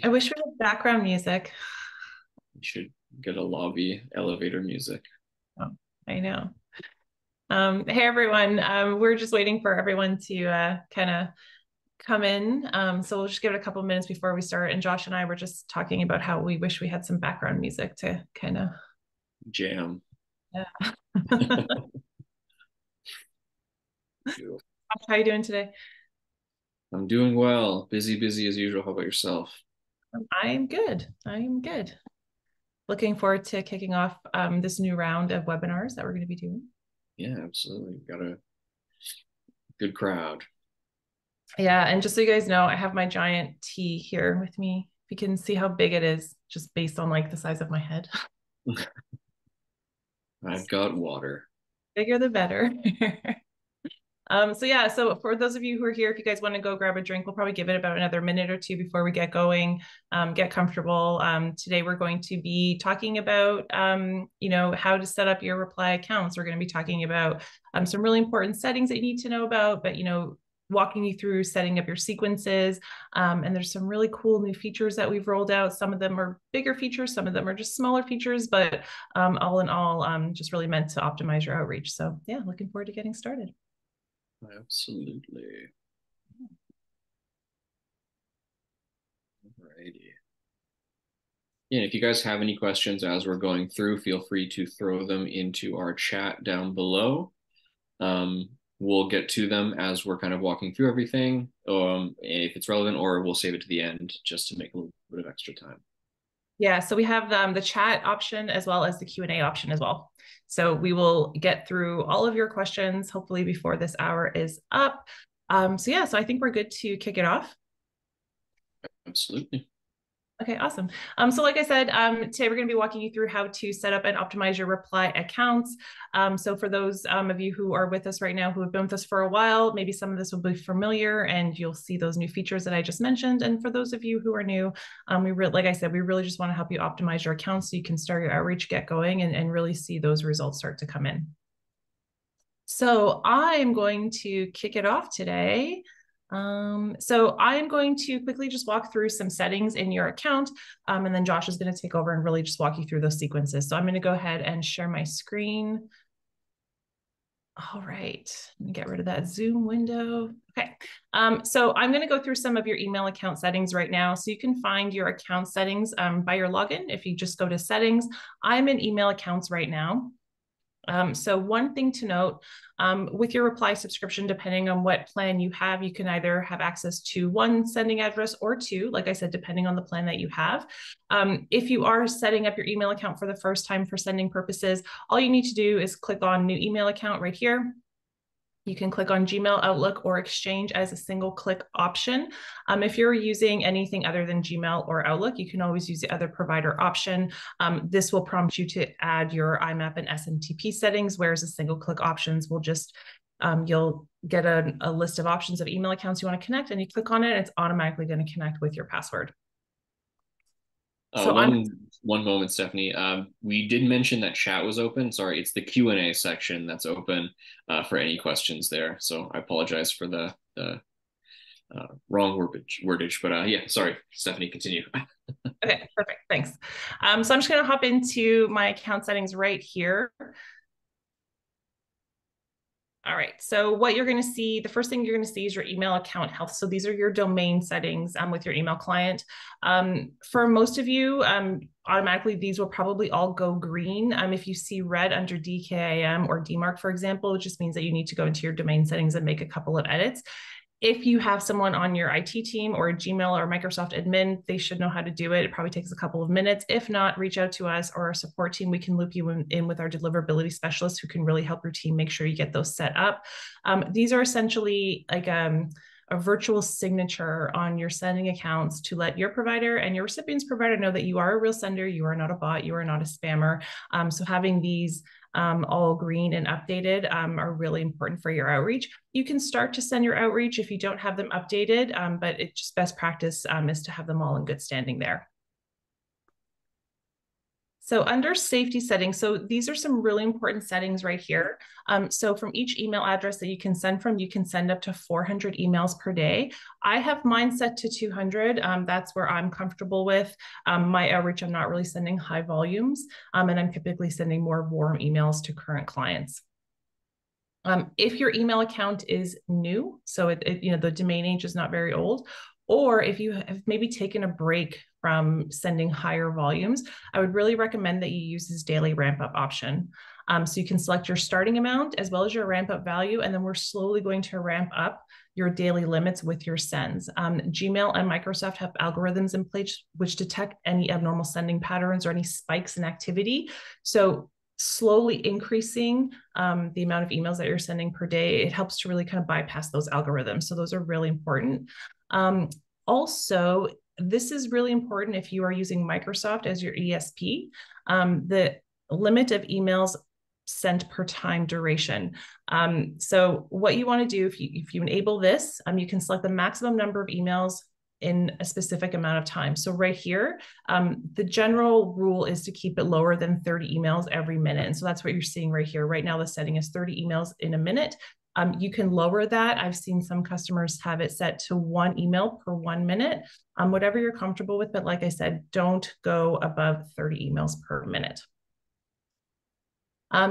I wish we had background music. We should get a lobby elevator music. Oh, I know. Hey everyone. We're just waiting for everyone to kind of come in. So we'll just give it a couple of minutes before we start. And Josh and I were just talking about how we wish we had some background music to kind of, Jam. yeah. How are you doing today? I'm doing well. Busy, busy as usual. How about yourself? I'm good. I'm good. Looking forward to kicking off this new round of webinars that we're going to be doing. Yeah, absolutely. Got a good crowd. Yeah, and just so you guys know, I have my giant T here with me. If you can see how big it is, just based on like the size of my head. I've got water. Bigger the better. So yeah, so for those of you who are here, if you guys want to go grab a drink, we'll probably give it about another minute or two before we get going. Get comfortable. Today we're going to be talking about, how to set up your reply accounts. We're going to be talking about some really important settings that you need to know about, but walking you through setting up your sequences. And there's some really cool new features that we've rolled out. Some of them are bigger features, some of them are just smaller features, but all in all, just really meant to optimize your outreach. So yeah, looking forward to getting started. Absolutely. Alrighty. Yeah, if you guys have any questions as we're going through, feel free to throw them into our chat down below. We'll get to them as we're kind of walking through everything, if it's relevant, or we'll save it to the end just to make a little bit of extra time. Yeah, so we have the chat option as well as the Q&A option as well. So we will get through all of your questions, hopefully before this hour is up. So I think we're good to kick it off. Absolutely. Okay, awesome. So like I said, today we're going to be walking you through how to set up and optimize your reply accounts. So for those of you who are with us right now, who have been with us for a while, maybe some of this will be familiar and you'll see those new features that I just mentioned. And for those of you who are new, like I said, we really just want to help you optimize your accounts so you can start your outreach, get going, and really see those results start to come in. So I'm going to kick it off today. So I am going to quickly just walk through some settings in your account, and then Josh is going to take over and really just walk you through those sequences. So I'm going to go ahead and share my screen. All right, let me get rid of that Zoom window. Okay, so I'm going to go through some of your email account settings right now. So you can find your account settings by your login. If you just go to settings, I'm in email accounts right now. So one thing to note, with your reply subscription, depending on what plan you have, you can either have access to one sending address or two, like I said, depending on the plan that you have. If you are setting up your email account for the first time for sending purposes, all you need to do is click on new email account right here. You can click on Gmail, Outlook, or Exchange as a single click option. If you're using anything other than Gmail or Outlook, you can always use the other provider option. This will prompt you to add your IMAP and SMTP settings, whereas the single click options will just, you'll get a list of options of email accounts you want to connect, and you click on it, and it's automatically going to connect with your password. So one moment, Stephanie. We did mention that chat was open. Sorry, it's the Q&A section that's open for any questions there. So I apologize for the wrong wordage, but yeah, sorry, Stephanie, continue. Okay, perfect. Thanks. So I'm just going to hop into my account settings right here. All right, so what you're going to see, the first thing you're going to see is your email account health. So these are your domain settings with your email client. For most of you, automatically these will probably all go green. If you see red under DKIM or DMARC, for example, it just means that you need to go into your domain settings and make a couple of edits. If you have someone on your IT team or a Gmail or Microsoft admin, they should know how to do it. It probably takes a couple of minutes. If not, reach out to us or our support team. We can loop you in with our deliverability specialists who can really help your team make sure you get those set up. These are essentially like a virtual signature on your sending accounts to let your provider and your recipient's provider know that you are a real sender, you are not a bot, you are not a spammer. So having these all green and updated are really important for your outreach. You can start to send your outreach if you don't have them updated, but it's just best practice is to have them all in good standing there. So under safety settings, so these are some really important settings right here. So from each email address that you can send from, you can send up to 400 emails per day. I have mine set to 200. That's where I'm comfortable with. My outreach, I'm not really sending high volumes, and I'm typically sending more warm emails to current clients. If your email account is new, so the domain age is not very old, or if you have maybe taken a break from sending higher volumes, I would really recommend that you use this daily ramp up option. So you can select your starting amount as well as your ramp up value, and then we're slowly going to ramp up your daily limits with your sends. Gmail and Microsoft have algorithms in place which detect any abnormal sending patterns or any spikes in activity. So slowly increasing the amount of emails that you're sending per day, it helps to really kind of bypass those algorithms. So those are really important. Also, this is really important if you are using Microsoft as your ESP. The limit of emails sent per time duration. So what you want to do, if you enable this, you can select the maximum number of emails in a specific amount of time. So right here, the general rule is to keep it lower than 30 emails every minute. And so that's what you're seeing right here. Right now, the setting is 30 emails in a minute. You can lower that. I've seen some customers have it set to 1 email per 1 minute, whatever you're comfortable with. But like I said, don't go above 30 emails per minute.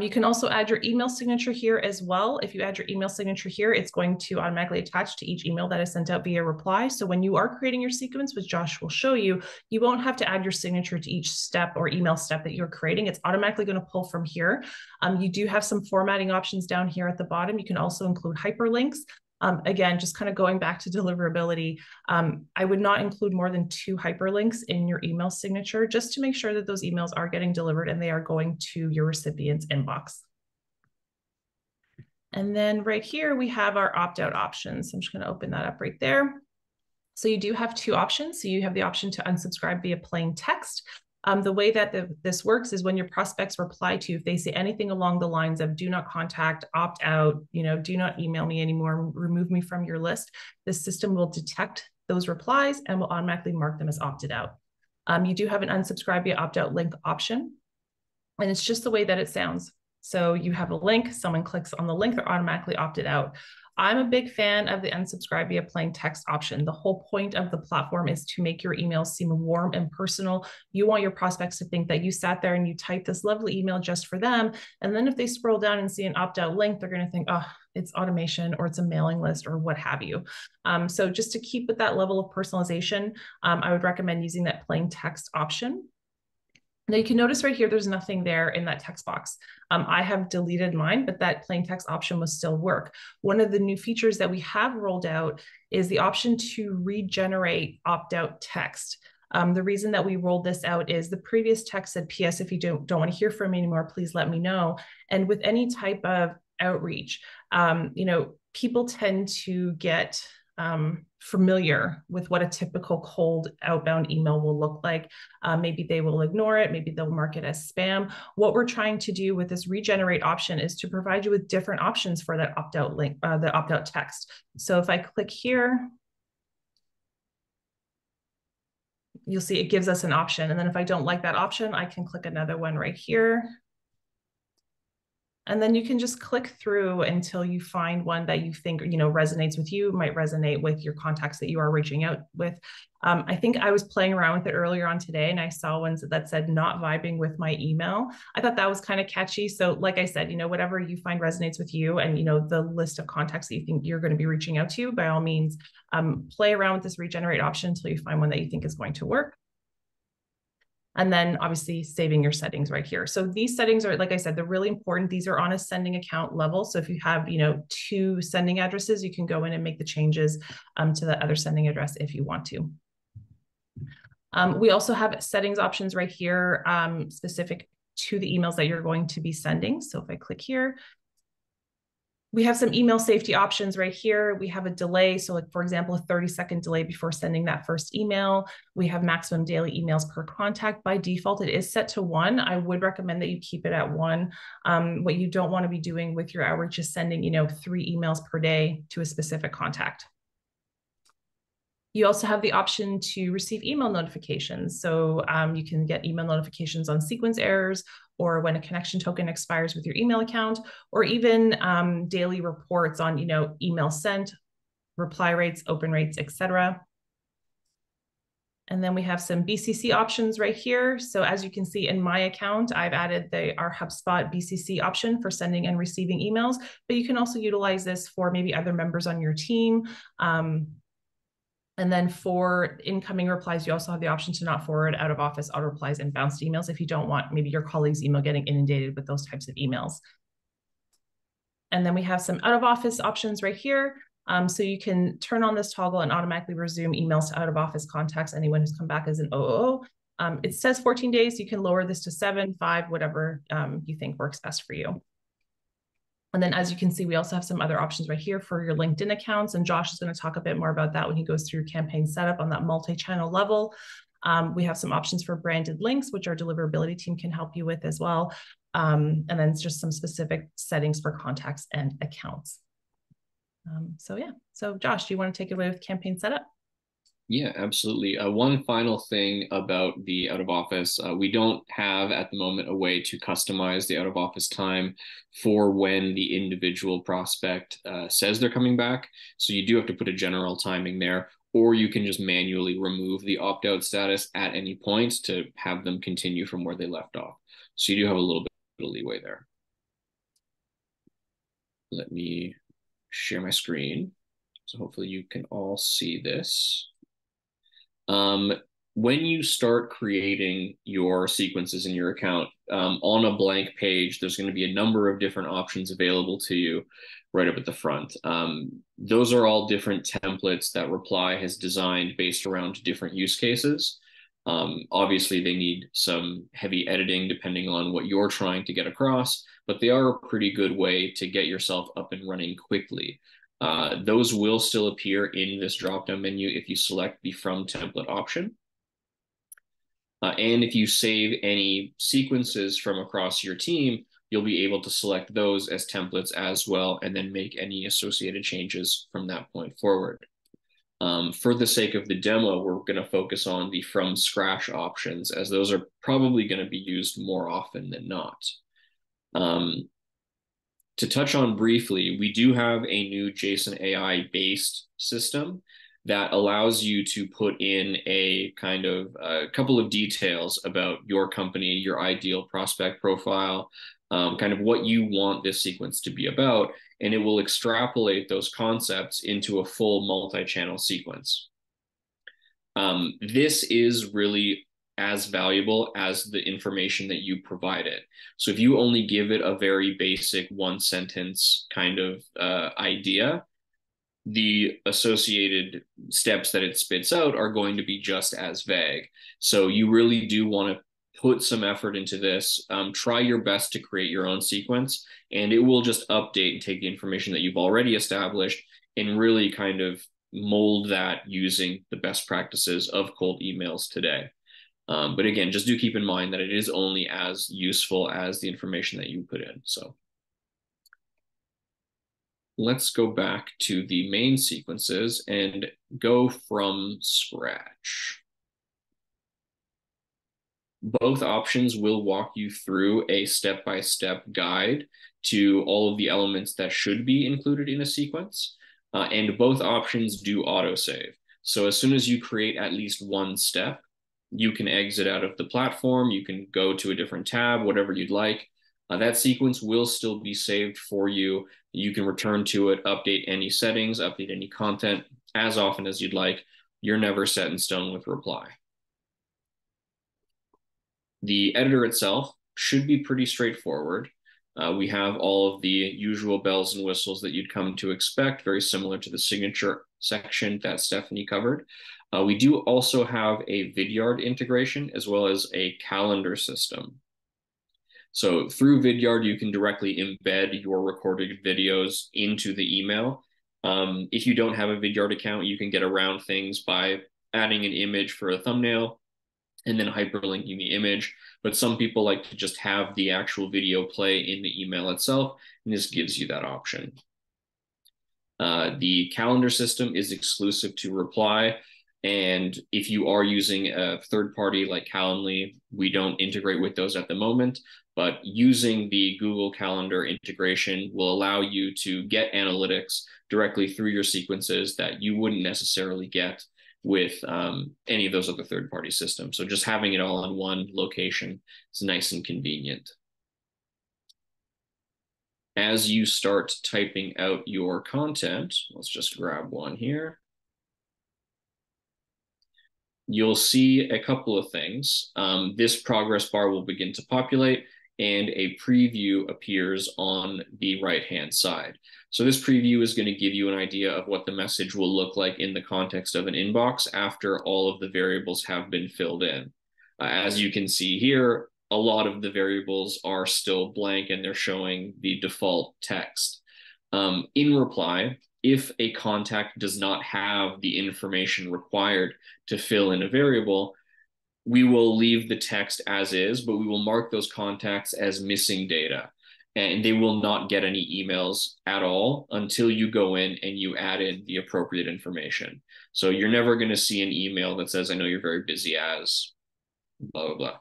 You can also add your email signature here as well. If you add your email signature here, it's going to automatically attach to each email that is sent out via reply. So when you are creating your sequence, which Josh will show you, you won't have to add your signature to each step or email step that you're creating. It's automatically going to pull from here. You do have some formatting options down here at the bottom. You can also include hyperlinks. Again, just kind of going back to deliverability, I would not include more than 2 hyperlinks in your email signature, just to make sure that those emails are getting delivered and they are going to your recipient's inbox. And then right here, we have our opt-out options. I'm just going to open that up right there. So you do have 2 options. So you have the option to unsubscribe via plain text. The way that this works is when your prospects reply to you, if they say anything along the lines of do not contact, opt out, do not email me anymore, remove me from your list, the system will detect those replies and will automatically mark them as opted out. You do have an unsubscribe via opt-out link option, and it's just the way that it sounds. So you have a link, someone clicks on the link, they're automatically opted out. I'm a big fan of the unsubscribe via plain text option. The whole point of the platform is to make your emails seem warm and personal. You want your prospects to think that you sat there and you typed this lovely email just for them. And then if they scroll down and see an opt-out link, they're going to think, oh, it's automation or it's a mailing list or what have you. So just to keep with that level of personalization, I would recommend using that plain text option. Now you can notice right here, there's nothing there in that text box. I have deleted mine, but that plain text option will still work. One of the new features that we have rolled out is the option to regenerate opt-out text. The reason that we rolled this out is the previous text said, PS, if you don't want to hear from me anymore, please let me know. And with any type of outreach, people tend to get familiar with what a typical cold outbound email will look like. Maybe they will ignore it. Maybe they'll mark it as spam. What we're trying to do with this regenerate option is to provide you with different options for that opt-out link, the opt-out text. So if I click here, you'll see it gives us an option. And then if I don't like that option, I can click another one right here. And then you can just click through until you find one that you think, resonates with you, might resonate with your contacts that you are reaching out with. I think I was playing around with it earlier on today and I saw ones that said not vibing with my email. I thought that was kind of catchy. So like I said, whatever you find resonates with you and, the list of contacts that you think you're going to be reaching out to, by all means, play around with this regenerate option until you find one that you think is going to work. And then obviously saving your settings right here. So these settings are, like I said, they're really important. These are on a sending account level. So if you have, 2 sending addresses, you can go in and make the changes to the other sending address if you want to. We also have settings options right here specific to the emails that you're going to be sending. So if I click here, we have some email safety options right here. We have a delay. So like, for example, a 30-second delay before sending that first email. We have maximum daily emails per contact. By default, it is set to 1. I would recommend that you keep it at 1. What you don't want to be doing with your outreach is sending, 3 emails per day to a specific contact. You also have the option to receive email notifications. So you can get email notifications on sequence errors or when a connection token expires with your email account, or even daily reports on, email sent, reply rates, open rates, etc. And then we have some BCC options right here. So as you can see in my account, I've added our HubSpot BCC option for sending and receiving emails, but you can also utilize this for maybe other members on your team. And then for incoming replies, you also have the option to not forward out of office auto replies and bounced emails if you don't want maybe your colleague's email getting inundated with those types of emails. And then we have some out of office options right here. So you can turn on this toggle and automatically resume emails to out of office contacts, anyone who's come back as an OOO. It says 14 days. You can lower this to 7, 5, whatever you think works best for you. And then as you can see, we also have some other options right here for your LinkedIn accounts. And Josh is going to talk a bit more about that when he goes through campaign setup on that multi-channel level. We have some options for branded links, which our deliverability team can help you with as well. And then it's just some specific settings for contacts and accounts. So Josh, do you want to take it away with campaign setup? Yeah, absolutely. One final thing about the out of office, we don't have at the moment a way to customize the out of office time for when the individual prospect says they're coming back. So you do have to put a general timing there, or you can just manually remove the opt-out status at any point to have them continue from where they left off. So you do have a little bit of leeway there. Let me share my screen. So hopefully you can all see this. When you start creating your sequences in your account, on a blank page, there's going to be a number of different options available to you right up at the front. Those are all different templates that Reply has designed based around different use cases. Obviously, they need some heavy editing depending on what you're trying to get across, but they are a pretty good way to get yourself up and running quickly. Those will still appear in this drop-down menu if you select the From Template option. And if you save any sequences from across your team, you'll be able to select those as templates as well, and then make any associated changes from that point forward. For the sake of the demo, we're going to focus on the From Scratch options, as those are probably going to be used more often than not. To touch on briefly, we do have a new JSON AI based system that allows you to put in a kind of a couple of details about your company, your ideal prospect profile, kind of what you want this sequence to be about, and it will extrapolate those concepts into a full multi-channel sequence. This is really as valuable as the information that you provide it. So if you only give it a very basic one sentence kind of idea, the associated steps that it spits out are going to be just as vague. So you really do want to put some effort into this. Try your best to create your own sequence, and it will just update and take the information that you've already established and really kind of mold that using the best practices of cold emails today. But again, just do keep in mind that it is only as useful as the information that you put in. So let's go back to the main sequences and go from scratch. Both options will walk you through a step-by-step guide to all of the elements that should be included in a sequence. And both options do autosave. So as soon as you create at least one step, you can exit out of the platform, you can go to a different tab, whatever you'd like. That sequence will still be saved for you. You can return to it, update any settings, update any content as often as you'd like. You're never set in stone with Reply. The editor itself should be pretty straightforward. We have all of the usual bells and whistles that you'd come to expect, very similar to the signature section that Stephanie covered. We do also have a Vidyard integration as well as a calendar system. So through Vidyard, you can directly embed your recorded videos into the email. If you don't have a Vidyard account, you can get around things by adding an image for a thumbnail and then hyperlinking the image. But some people like to just have the actual video play in the email itself, and this gives you that option. The calendar system is exclusive to Reply. And if you are using a third party like Calendly, we don't integrate with those at the moment, but using the Google Calendar integration will allow you to get analytics directly through your sequences that you wouldn't necessarily get with any of those other third party systems. So just having it all in one location is nice and convenient. As you start typing out your content, let's just grab one here. You'll see a couple of things. This progress bar will begin to populate and a preview appears on the right-hand side. So this preview is going to give you an idea of what the message will look like in the context of an inbox after all of the variables have been filled in. As you can see here, a lot of the variables are still blank and they're showing the default text. In reply, if a contact does not have the information required to fill in a variable, we will leave the text as is, but we will mark those contacts as missing data. And they will not get any emails at all until you go in and you add in the appropriate information. So you're never going to see an email that says, I know you're very busy as blah, blah,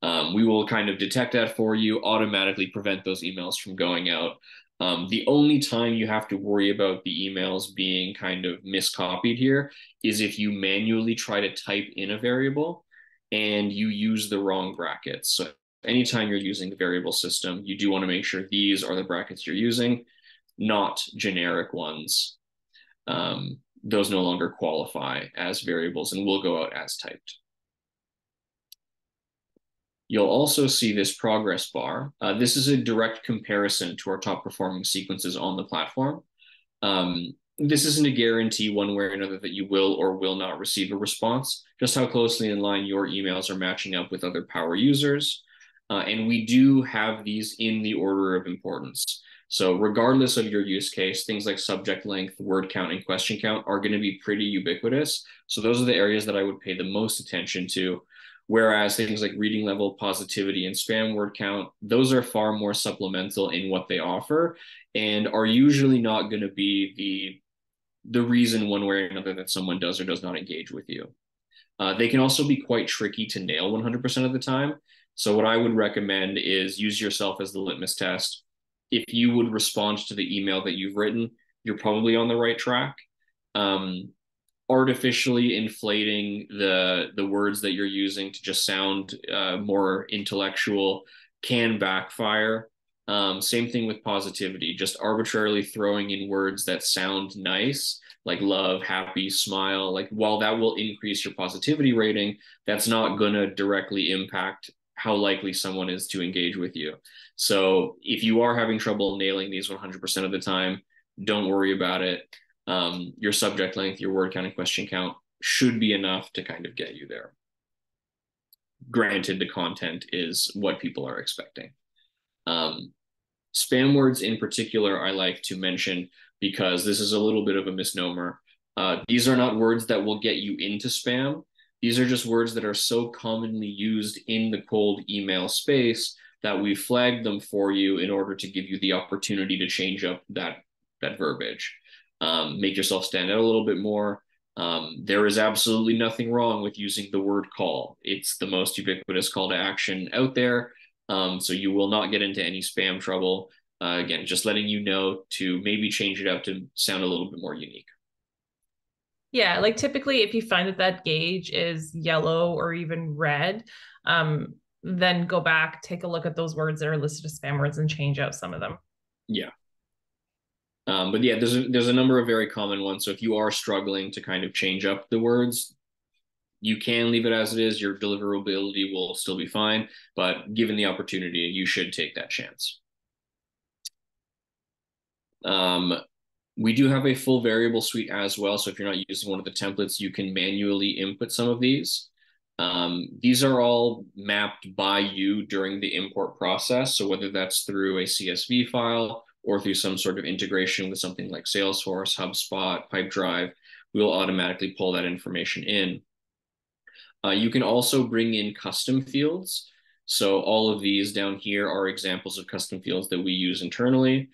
blah. We will kind of detect that for you, automatically prevent those emails from going out. The only time you have to worry about the emails being kind of miscopied here is if you manually try to type in a variable and you use the wrong brackets. So anytime you're using the variable system, you do want to make sure these are the brackets you're using, not generic ones. Those no longer qualify as variables and will go out as typed. You'll also see this progress bar. This is a direct comparison to our top performing sequences on the platform. This isn't a guarantee one way or another that you will or will not receive a response, just how closely in line your emails are matching up with other power users. And we do have these in the order of importance. So regardless of your use case, things like subject length, word count, and question count are going to be pretty ubiquitous. So those are the areas that I would pay the most attention to. Whereas things like reading level, positivity, and spam word count, those are far more supplemental in what they offer and are usually not going to be the reason one way or another that someone does or does not engage with you. They can also be quite tricky to nail 100% of the time. So what I would recommend is use yourself as the litmus test. If you would respond to the email that you've written, you're probably on the right track. Artificially inflating the words that you're using to just sound more intellectual can backfire. Same thing with positivity, just arbitrarily throwing in words that sound nice, like love, happy, smile. Like while that will increase your positivity rating, that's not going to directly impact how likely someone is to engage with you. So if you are having trouble nailing these 100% of the time, don't worry about it. Your subject length, your word count, and question count should be enough to kind of get you there. Granted, the content is what people are expecting. Spam words in particular, I like to mention because this is a little bit of a misnomer. These are not words that will get you into spam. These are just words that are so commonly used in the cold email space that we flagged them for you in order to give you the opportunity to change up that verbiage. Make yourself stand out a little bit more. There is absolutely nothing wrong with using the word call. It's the most ubiquitous call to action out there. So you will not get into any spam trouble. Again, just letting you know to maybe change it out to sound a little bit more unique. Yeah, like typically if you find that gauge is yellow or even red, then go back, take a look at those words that are listed as spam words and change out some of them. Yeah. But yeah, there's a number of very common ones. So if you are struggling to kind of change up the words, you can leave it as it is. Your deliverability will still be fine, but given the opportunity, you should take that chance. We do have a full variable suite as well. So if you're not using one of the templates, you can manually input some of these. These are all mapped by you during the import process. So whether that's through a CSV file or through some sort of integration with something like Salesforce, HubSpot, Pipedrive, we'll automatically pull that information in. You can also bring in custom fields. So all of these down here are examples of custom fields that we use internally.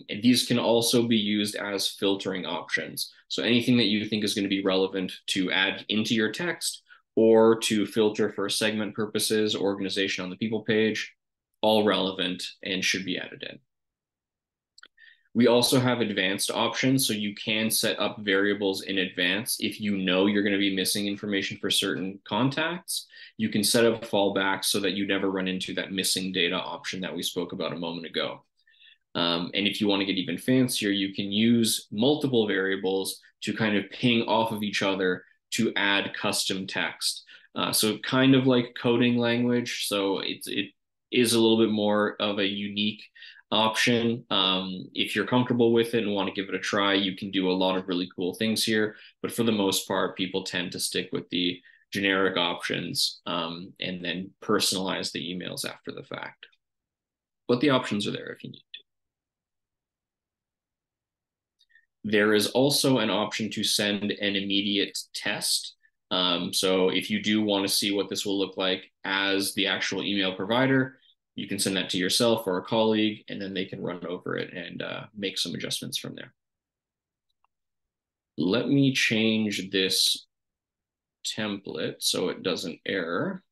These can also be used as filtering options. So anything that you think is going to be relevant to add into your text or to filter for segment purposes, organization on the people page, all relevant and should be added in. We also have advanced options, so you can set up variables in advance. If you know you're going to be missing information for certain contacts, you can set up fallbacks so that you never run into that missing data option that we spoke about a moment ago. And if you want to get even fancier, you can use multiple variables to kind of ping off of each other to add custom text. So kind of like coding language. So it is a little bit more of a unique option. If you're comfortable with it and want to give it a try, you can do a lot of really cool things here. But for the most part, people tend to stick with the generic options and then personalize the emails after the fact. But the options are there if you need to. There is also an option to send an immediate test. So if you do want to see what this will look like as the actual email provider, you can send that to yourself or a colleague, and then they can run over it and make some adjustments from there. Let me change this template so it doesn't error.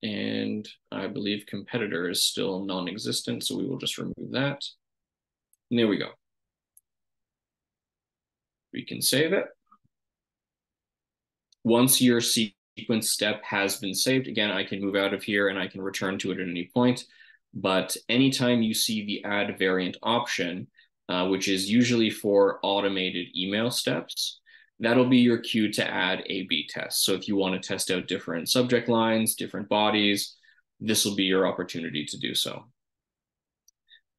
And I believe competitor is still non-existent, so we will just remove that. And there we go. We can save it. Once your sequence step has been saved, again, I can move out of here and I can return to it at any point. But anytime you see the add variant option, which is usually for automated email steps, that'll be your cue to add A/B tests. So if you want to test out different subject lines, different bodies, this will be your opportunity to do so.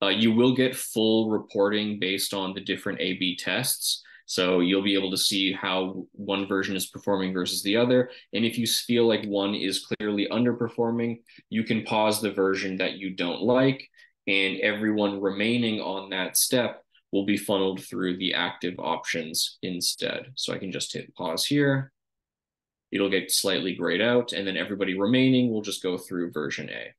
You will get full reporting based on the different A/B tests. So you'll be able to see how one version is performing versus the other. And if you feel like one is clearly underperforming, you can pause the version that you don't like, and everyone remaining on that step will be funneled through the active options instead. So I can just hit pause here. It'll get slightly grayed out, and then everybody remaining will just go through version A.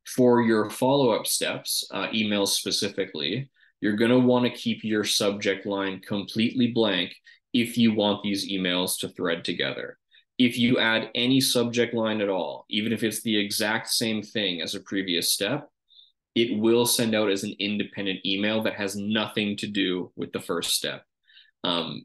For your follow-up steps, emails specifically, you're going to want to keep your subject line completely blank if you want these emails to thread together. If you add any subject line at all, even if it's the exact same thing as a previous step, it will send out as an independent email that has nothing to do with the first step.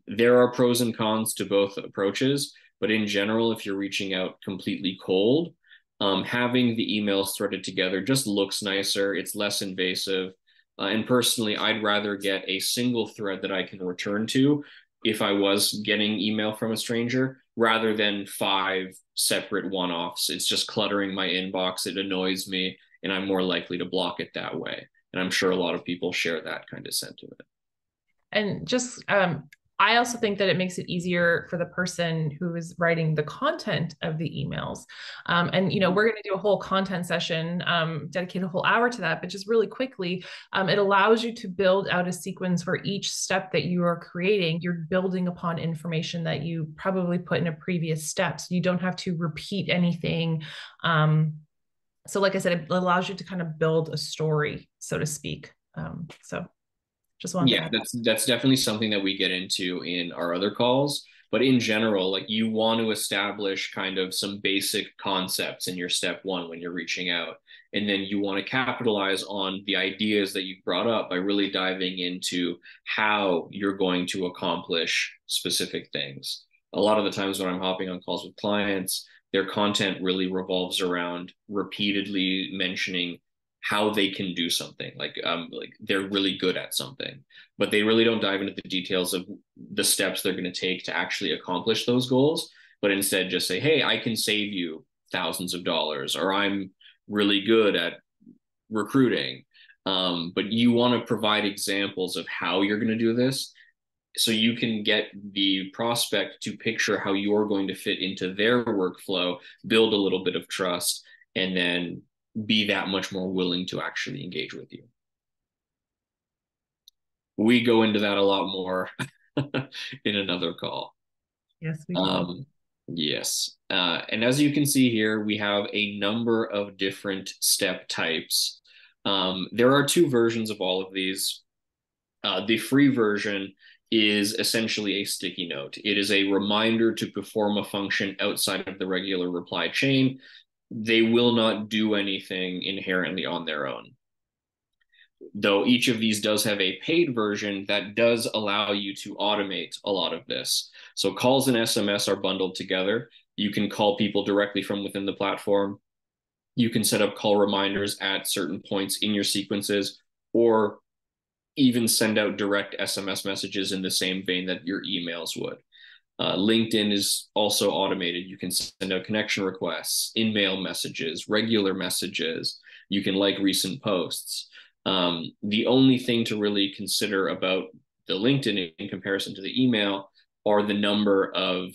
There are pros and cons to both approaches, but in general, if you're reaching out completely cold, having the emails threaded together just looks nicer. It's less invasive. And personally, I'd rather get a single thread that I can return to if I was getting email from a stranger rather than 5 separate one-offs. It's just cluttering my inbox. It annoys me, and I'm more likely to block it that way. And I'm sure a lot of people share that kind of sentiment. And just I also think that it makes it easier for the person who is writing the content of the emails. And, you know, we're going to do a whole content session, dedicate a whole hour to that, but just really quickly, it allows you to build out a sequence for each step that you are creating. You're building upon information that you probably put in a previous step. So you don't have to repeat anything. So like I said, it allows you to kind of build a story, so to speak. So just one Yeah, that's definitely something that we get into in our other calls. But in general, like you want to establish kind of some basic concepts in your step one when you're reaching out. And then you want to capitalize on the ideas that you've brought up by really diving into how you're going to accomplish specific things. A lot of the times when I'm hopping on calls with clients, their content really revolves around repeatedly mentioning how they can do something, like they're really good at something, but they really don't dive into the details of the steps they're going to take to actually accomplish those goals, but instead just say, hey, I can save you thousands of dollars, or I'm really good at recruiting. But you want to provide examples of how you're going to do this so you can get the prospect to picture how you're going to fit into their workflow, build a little bit of trust, and then be that much more willing to actually engage with you. We go into that a lot more in another call. Yes, we do. Yes. And as you can see here, we have a number of different step types. There are two versions of all of these. The free version is essentially a sticky note. It is a reminder to perform a function outside of the regular reply chain. They will not do anything inherently on their own. Though each of these does have a paid version that does allow you to automate a lot of this. So calls and SMS are bundled together. You can call people directly from within the platform. You can set up call reminders at certain points in your sequences, or even send out direct SMS messages in the same vein that your emails would. LinkedIn is also automated. You can send out connection requests, in-mail messages, regular messages. You can like recent posts. The only thing to really consider about the LinkedIn in comparison to the email are the number of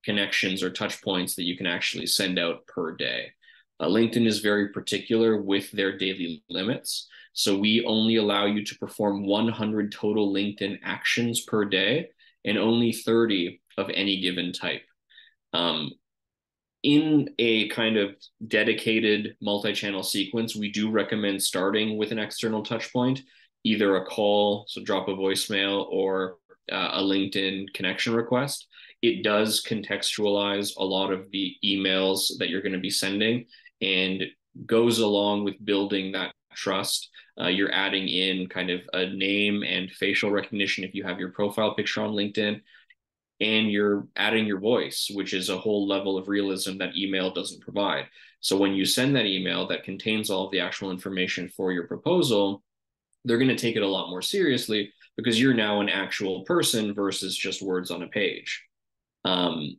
connections or touch points that you can actually send out per day. LinkedIn is very particular with their daily limits. So we only allow you to perform 100 total LinkedIn actions per day and only 30 of any given type. In a kind of dedicated multi-channel sequence, we do recommend starting with an external touch point, either a call, so drop a voicemail, or a LinkedIn connection request. It does contextualize a lot of the emails that you're going to be sending and goes along with building that trust. You're adding in kind of a name and facial recognition if you have your profile picture on LinkedIn, and you're adding your voice, which is a whole level of realism that email doesn't provide. So when you send that email that contains all of the actual information for your proposal, they're going to take it a lot more seriously because you're now an actual person versus just words on a page. But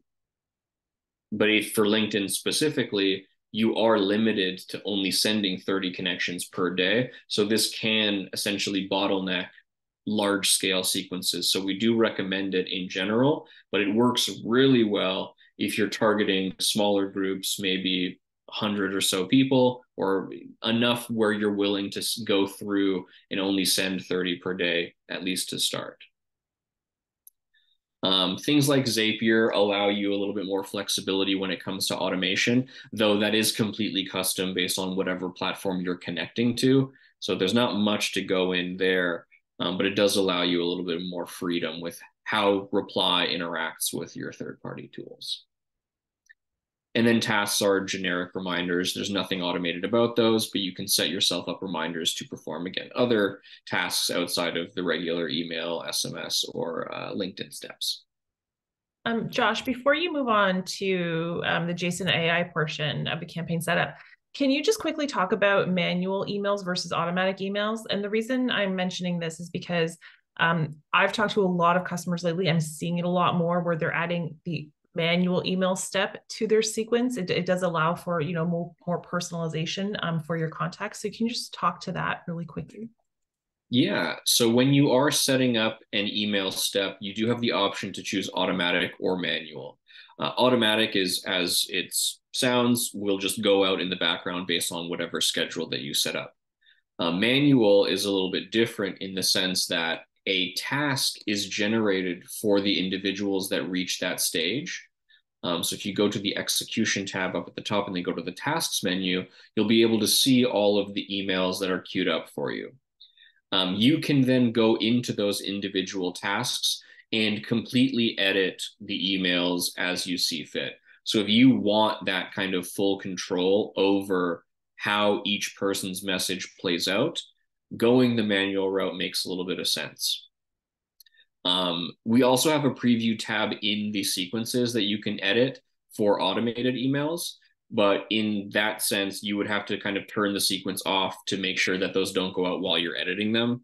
if for LinkedIn specifically, you are limited to only sending 30 connections per day. So this can essentially bottleneck large scale sequences. So we do recommend it in general, but it works really well if you're targeting smaller groups, maybe 100 or so people, or enough where you're willing to go through and only send 30 per day, at least to start. Things like Zapier allow you a little bit more flexibility when it comes to automation, though that is completely custom based on whatever platform you're connecting to. So there's not much to go in there, but it does allow you a little bit more freedom with how Reply interacts with your third-party tools. And then tasks are generic reminders. There's nothing automated about those, but you can set yourself up reminders to perform, again, other tasks outside of the regular email, SMS, or LinkedIn steps. Josh, before you move on to the JSON AI portion of the campaign setup, can you just quickly talk about manual emails versus automatic emails? And the reason I'm mentioning this is because I've talked to a lot of customers lately. I'm seeing it a lot more where they're adding the manual email step to their sequence. It does allow for more personalization for your contacts. So can you just talk to that really quickly? Yeah. So when you are setting up an email step, you do have the option to choose automatic or manual. Automatic is, as it sounds, will just go out in the background based on whatever schedule that you set up. Manual is a little bit different in the sense that a task is generated for the individuals that reach that stage. So if you go to the execution tab up at the top and then go to the tasks menu, you'll be able to see all of the emails that are queued up for you. You can then go into those individual tasks and completely edit the emails as you see fit. So if you want that kind of full control over how each person's message plays out, going the manual route makes a little bit of sense. We also have a preview tab in the sequences that you can edit for automated emails. But in that sense, you would have to kind of turn the sequence off to make sure that those don't go out while you're editing them.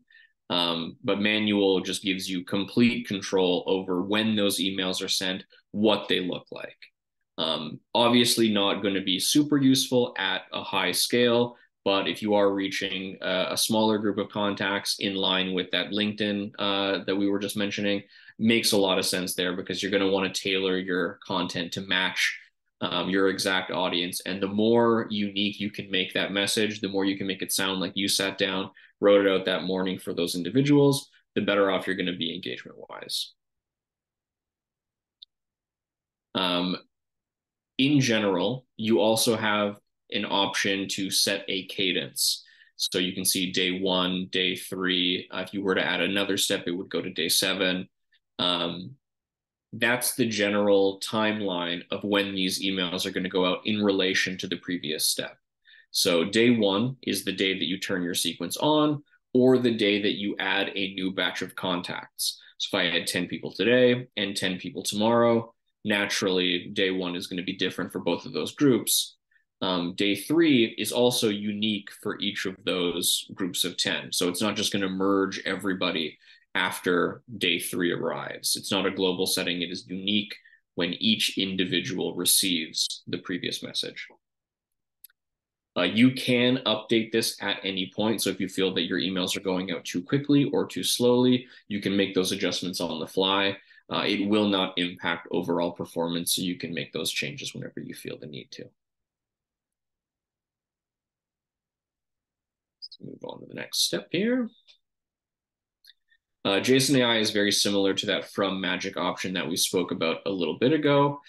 But manual just gives you complete control over when those emails are sent, what they look like. Obviously not going to be super useful at a high scale, but if you are reaching a smaller group of contacts in line with that LinkedIn that we were just mentioning, makes a lot of sense there because you're going to want to tailor your content to match your exact audience. And the more unique you can make that message, the more you can make it sound like you sat down, wrote it out that morning for those individuals, the better off you're going to be engagement wise. in general, you also have an option to set a cadence. So you can see day 1, day 3. If you were to add another step, it would go to day 7. That's the general timeline of when these emails are going to go out in relation to the previous step. So day 1 is the day that you turn your sequence on, or the day that you add a new batch of contacts. So if I had 10 people today and 10 people tomorrow, naturally day 1 is going to be different for both of those groups. Day 3 is also unique for each of those groups of 10. So it's not just going to merge everybody after day 3 arrives. It's not a global setting. It is unique when each individual receives the previous message. You can update this at any point. So if you feel that your emails are going out too quickly or too slowly, you can make those adjustments on the fly. It will not impact overall performance, so you can make those changes whenever you feel the need to. Let's move on to the next step here. JSON AI is very similar to that from Magic option that we spoke about a little bit ago.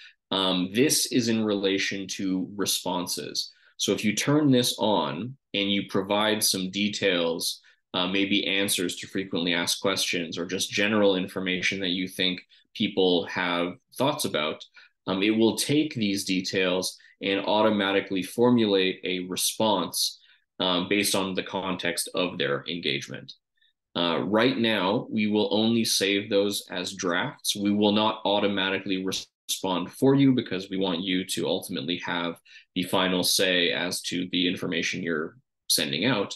This is in relation to responses. So if you turn this on and you provide some details, maybe answers to frequently asked questions or just general information that you think people have thoughts about, it will take these details and automatically formulate a response based on the context of their engagement. Right now, we will only save those as drafts. We will not automatically respond for you because we want you to ultimately have the final say as to the information you're sending out.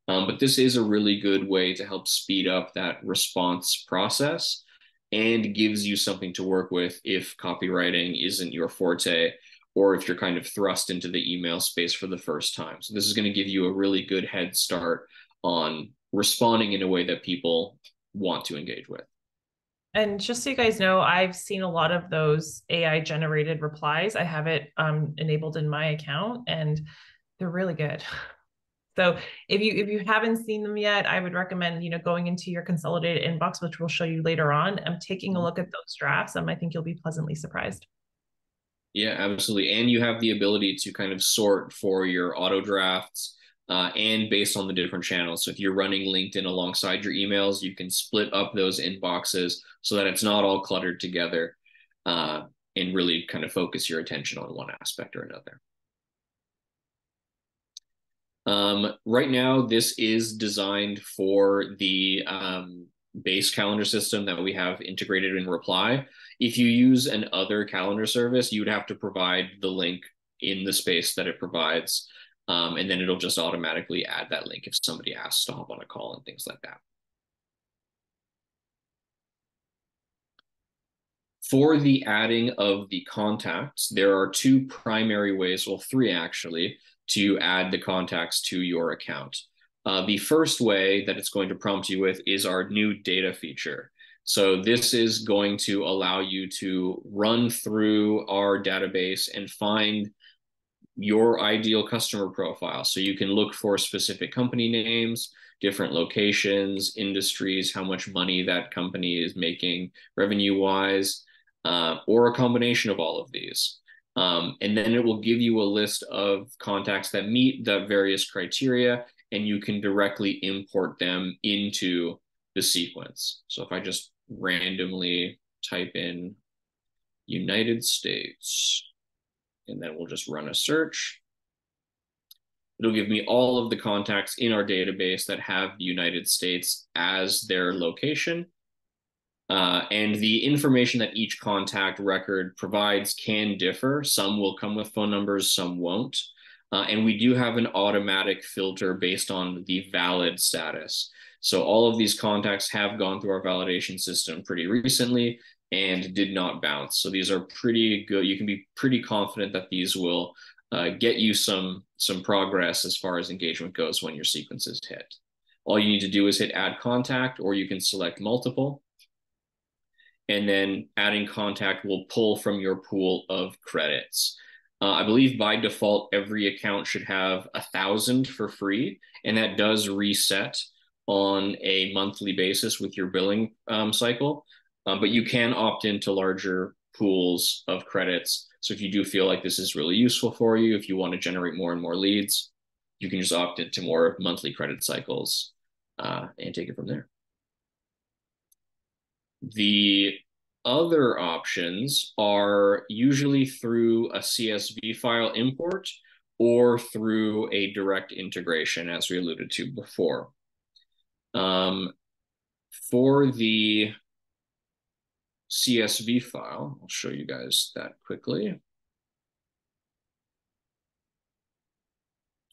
But this is a really good way to help speed up that response process and gives you something to work with if copywriting isn't your forte or if you're kind of thrust into the email space for the first time. So this is going to give you a really good head start on responding in a way that people want to engage with. And just so you guys know, I've seen a lot of those AI generated replies. I have it enabled in my account and they're really good. So if you haven't seen them yet, I would recommend, going into your consolidated inbox, which we'll show you later on. I'm taking a look at those drafts. I think you'll be pleasantly surprised. Yeah, absolutely. And you have the ability to kind of sort for your auto drafts and based on the different channels. So if you're running LinkedIn alongside your emails, you can split up those inboxes so that it's not all cluttered together and really kind of focus your attention on one aspect or another. Right now, this is designed for the base calendar system that we have integrated in Reply. If you use an other calendar service, you would have to provide the link in the space that it provides. And then it'll just automatically add that link if somebody asks to hop on a call and things like that. For the adding of the contacts, there are 2 primary ways, well, 3 actually, to add the contacts to your account. The first way that it's going to prompt you with is our new data feature. So this is going to allow you to run through our database and find your ideal customer profile. So you can look for specific company names, different locations, industries, how much money that company is making revenue-wise, or a combination of all of these. And then it will give you a list of contacts that meet the various criteria, and you can directly import them into the sequence. So if I just randomly type in United States, and then we'll just run a search, it'll give me all of the contacts in our database that have the United States as their location. And the information that each contact record provides can differ. Some will come with phone numbers, some won't. And we do have an automatic filter based on the valid status. So all of these contacts have gone through our validation system pretty recently and did not bounce. So these are pretty good. You can be pretty confident that these will get you some progress as far as engagement goes when your sequence is hit. All you need to do is hit add contact, or you can select multiple. And then adding contact will pull from your pool of credits. I believe by default, every account should have 1,000 for free, and that does reset on a monthly basis with your billing cycle. But you can opt into larger pools of credits. So if you do feel like this is really useful for you, if you want to generate more and more leads, you can just opt into more monthly credit cycles and take it from there. The other options are usually through a CSV file import or through a direct integration, as we alluded to before. For the CSV file, I'll show you guys that quickly.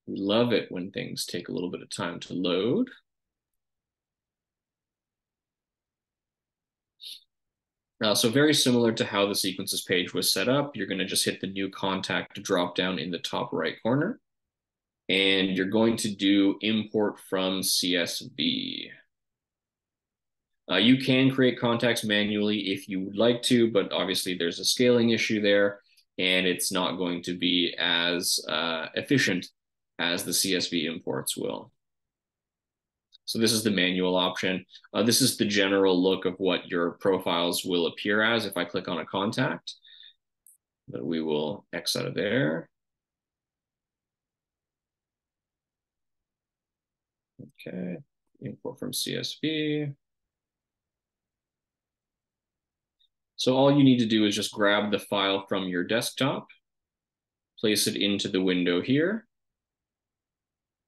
We love it when things take a little bit of time to load. So very similar to how the sequences page was set up, you're going to just hit the new contact drop down in the top right corner, and you're going to do import from CSV. You can create contacts manually if you would like to, but obviously there's a scaling issue there, and it's not going to be as efficient as the CSV imports will. So this is the manual option. This is the general look of what your profiles will appear as if I click on a contact. But we will X out of there. Okay, import from CSV. So all you need to do is just grab the file from your desktop, place it into the window here,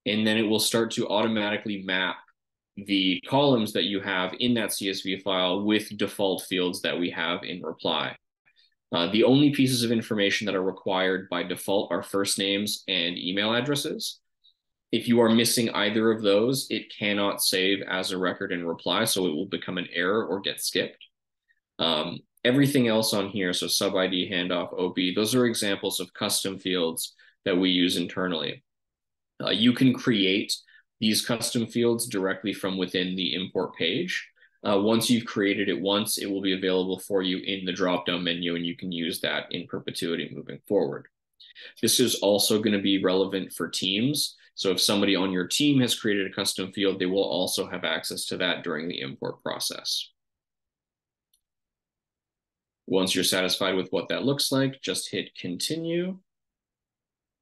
and then it will start to automatically map the columns that you have in that CSV file with default fields that we have in reply. The only pieces of information that are required by default are first names and email addresses. If you are missing either of those, it cannot save as a record in reply, so it will become an error or get skipped. Everything else on here, so sub ID, handoff, OB, those are examples of custom fields that we use internally. You can create these custom fields directly from within the import page. Once you've created it once, it will be available for you in the drop-down menu, and you can use that in perpetuity moving forward. This is also going to be relevant for teams. So if somebody on your team has created a custom field, they will also have access to that during the import process. Once you're satisfied with what that looks like, just hit continue.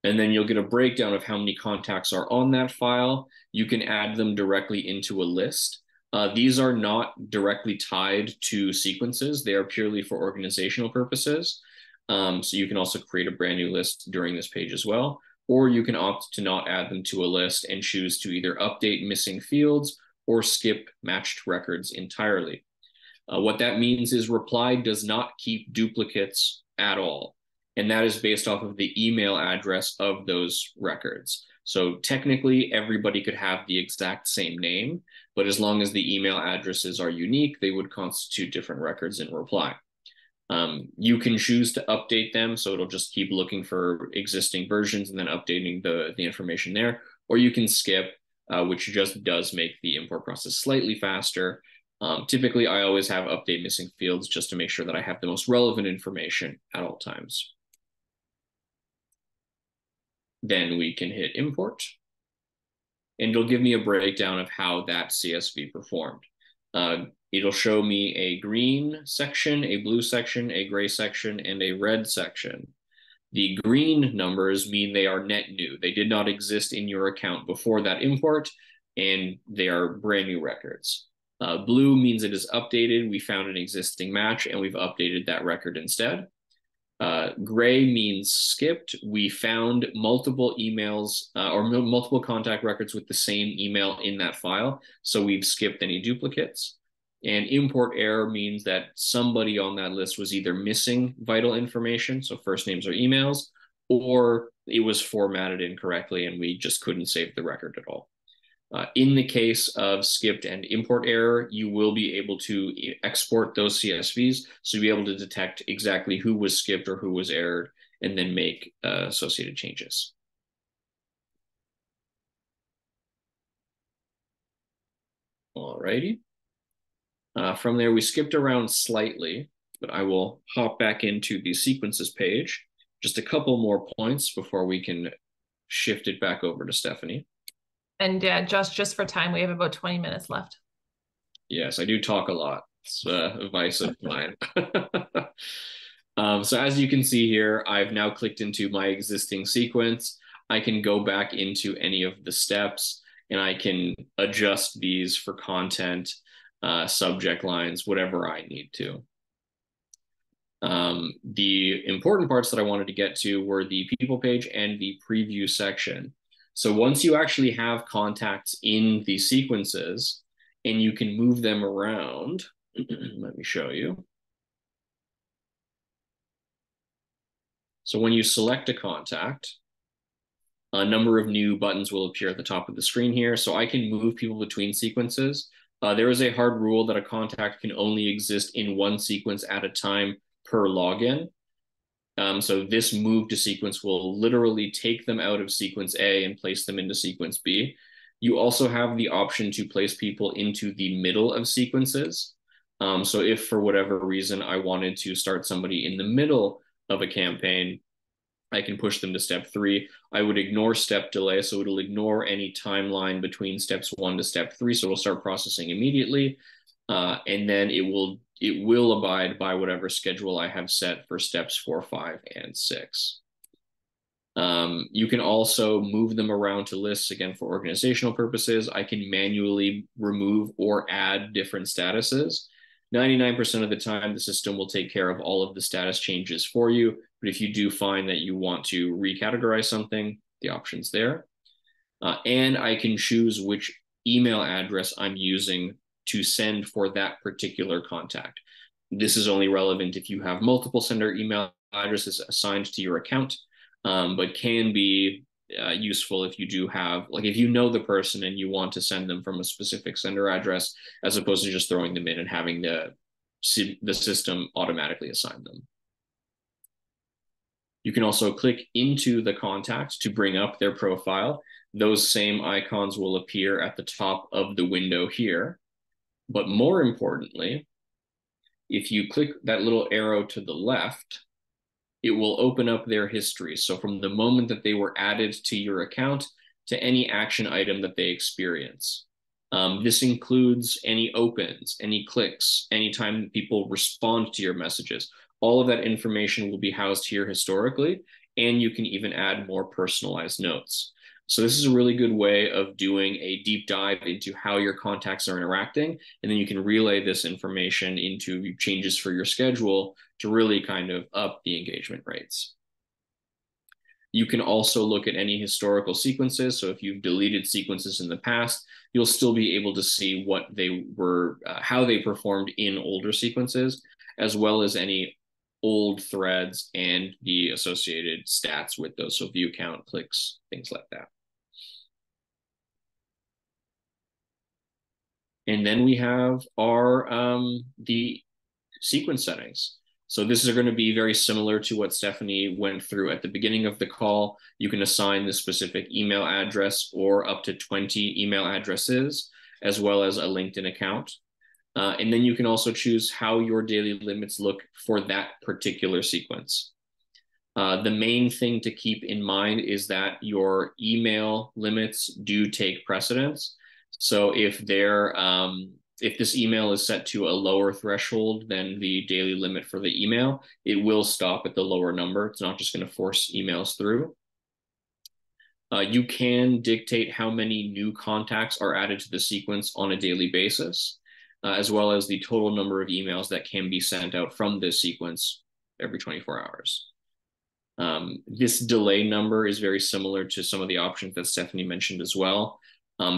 And then you'll get a breakdown of how many contacts are on that file. You can add them directly into a list. These are not directly tied to sequences. They are purely for organizational purposes. So you can also create a brand new list during this page as well. Or you can opt to not add them to a list and choose to either update missing fields or skip matched records entirely. What that means is Reply does not keep duplicates at all. And that is based off of the email address of those records. So technically, everybody could have the exact same name, but as long as the email addresses are unique, they would constitute different records in Reply. You can choose to update them, so it'll just keep looking for existing versions and then updating the information there, or you can skip, which just does make the import process slightly faster. Typically, I always have update missing fields just to make sure that I have the most relevant information at all times. Then we can hit import, and it'll give me a breakdown of how that CSV performed. It'll show me a green section, a blue section, a gray section, and a red section. The green numbers mean they are net new. They did not exist in your account before that import, and they are brand new records. Blue means it is updated. We found an existing match, and we've updated that record instead. Gray means skipped. We found multiple emails or multiple contact records with the same email in that file, so we've skipped any duplicates. And import error means that somebody on that list was either missing vital information, so first names or emails, or it was formatted incorrectly and we just couldn't save the record at all. In the case of skipped and import error, you will be able to export those CSVs, so you'll be able to detect exactly who was skipped or who was errored, and then make associated changes. All righty. From there, we skipped around slightly, but I will hop back into the sequences page. Just a couple more points before we can shift it back over to Stephanie. And yeah, just for time, we have about 20 minutes left. Yes, I do talk a lot. It's a vice of mine. So as you can see here, I've now clicked into my existing sequence. I can go back into any of the steps and I can adjust these for content, subject lines, whatever I need to. The important parts that I wanted to get to were the people page and the preview section. So once you actually have contacts in the sequences and you can move them around, let me show you. So when you select a contact, a number of new buttons will appear at the top of the screen here. So I can move people between sequences. There is a hard rule that a contact can only exist in one sequence at a time per login. So this move to sequence will literally take them out of sequence A and place them into sequence B. You also have the option to place people into the middle of sequences. So if for whatever reason I wanted to start somebody in the middle of a campaign, I can push them to step 3. I would ignore step delay, so it'll ignore any timeline between steps 1 to step 3, so it'll start processing immediately, and then it will abide by whatever schedule I have set for steps 4, 5, and 6. You can also move them around to lists, again, for organizational purposes. I can manually remove or add different statuses. 99% of the time, the system will take care of all of the status changes for you. But if you do find that you want to recategorize something, the option's there. And I can choose which email address I'm using to send for that particular contact. This is only relevant if you have multiple sender email addresses assigned to your account, but can be useful if you do have, like if you know the person and you want to send them from a specific sender address, as opposed to just throwing them in and having the system automatically assign them. You can also click into the contact to bring up their profile. Those same icons will appear at the top of the window here. But more importantly, if you click that little arrow to the left, it will open up their history. So from the moment that they were added to your account to any action item that they experience. This includes any opens, any clicks, anytime people respond to your messages. All of that information will be housed here historically, and you can even add more personalized notes. So this is a really good way of doing a deep dive into how your contacts are interacting, and then you can relay this information into changes for your schedule to really kind of up the engagement rates. You can also look at any historical sequences. So if you've deleted sequences in the past, you'll still be able to see what they were, how they performed in older sequences, as well as any old threads and the associated stats with those. So view count, clicks, things like that. And then we have our the sequence settings. So this is going to be very similar to what Stephanie went through at the beginning of the call. You can assign the specific email address or up to 20 email addresses, as well as a LinkedIn account. And then you can also choose how your daily limits look for that particular sequence. The main thing to keep in mind is that your email limits do take precedence. So if this email is set to a lower threshold than the daily limit for the email, it will stop at the lower number. It's not just going to force emails through. You can dictate how many new contacts are added to the sequence on a daily basis, as well as the total number of emails that can be sent out from this sequence every 24 hours. This delay number is very similar to some of the options that Stephanie mentioned as well.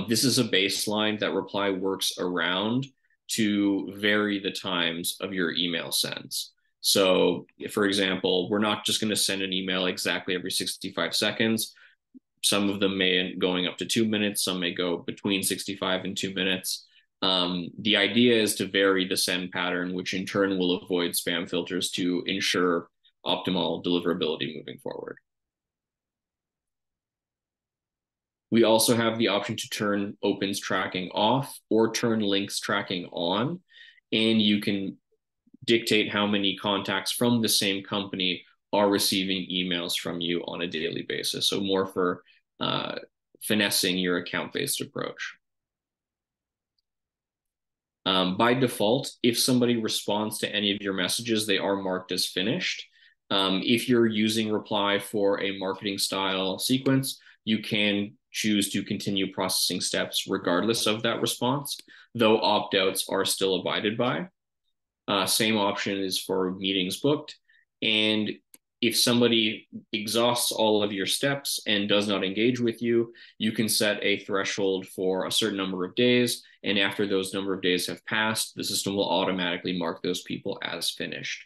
This is a baseline that Reply works around to vary the times of your email sends. So, for example, we're not just going to send an email exactly every 65 seconds. Some of them may end going up to 2 minutes. Some may go between 65 and 2 minutes. The idea is to vary the send pattern, which in turn will avoid spam filters to ensure optimal deliverability moving forward. We also have the option to turn opens tracking off or turn links tracking on, and you can dictate how many contacts from the same company are receiving emails from you on a daily basis. So more for finessing your account-based approach. By default, if somebody responds to any of your messages, they are marked as finished. If you're using reply for a marketing style sequence, you can choose to continue processing steps regardless of that response, though opt-outs are still abided by. Same option is for meetings booked. And if somebody exhausts all of your steps and does not engage with you, you can set a threshold for a certain number of days. And after those number of days have passed, the system will automatically mark those people as finished.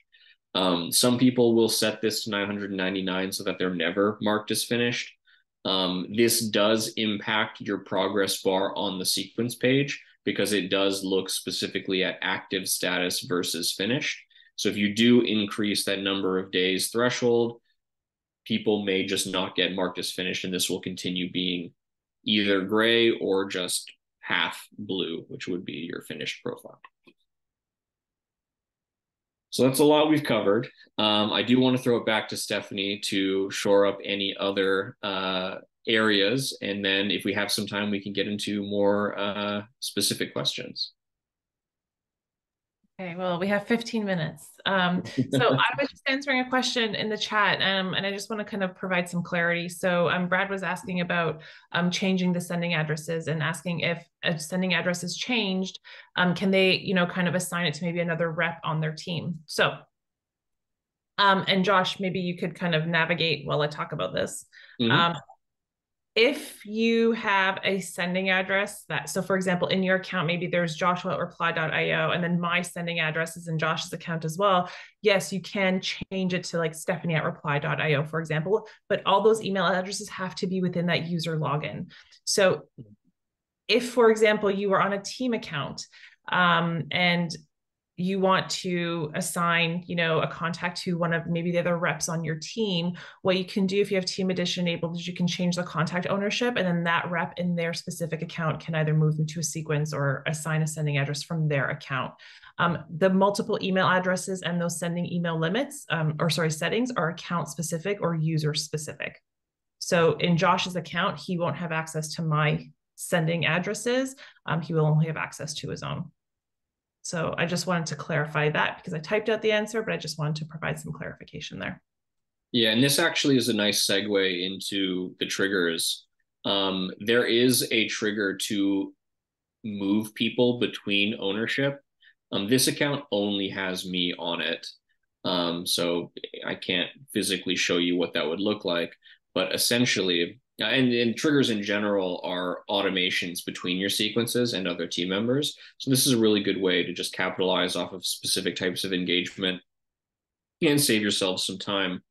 Some people will set this to 999 so that they're never marked as finished. This does impact your progress bar on the sequence page because it does look specifically at active status versus finished. So if you do increase that number of days threshold, people may just not get marked as finished, and this will continue being either gray or just half blue, which would be your finished profile. So that's a lot we've covered. I do want to throw it back to Stephanie to shore up any other areas. And then if we have some time, we can get into more specific questions. Okay, well, we have 15 minutes. So I was just answering a question in the chat, and I just want to kind of provide some clarity. So Brad was asking about changing the sending addresses and asking if a sending address is changed, can they, kind of assign it to maybe another rep on their team? So, and Josh, maybe you could kind of navigate while I talk about this. If you have a sending address so for example, in your account, maybe there's joshua@reply.io, and then my sending address is in Josh's account as well. Yes, you can change it to like Stephanie@reply.io, for example, but all those email addresses have to be within that user login. So if, for example, you are on a team account, and you want to assign, a contact to one of maybe the other reps on your team, what you can do if you have Team Edition enabled is you can change the contact ownership, and then that rep in their specific account can either move into a sequence or assign a sending address from their account. The multiple email addresses and those sending email limits, settings are account specific or user specific. So in Josh's account, he won't have access to my sending addresses. He will only have access to his own. So I just wanted to clarify that because I typed out the answer, but I just wanted to provide some clarification there. Yeah, and this actually is a nice segue into the triggers. There is a trigger to move people between ownership. This account only has me on it, so I can't physically show you what that would look like. But essentially, and triggers in general are automations between your sequences and other team members. So this is a really good way to just capitalize off of specific types of engagement and save yourself some time.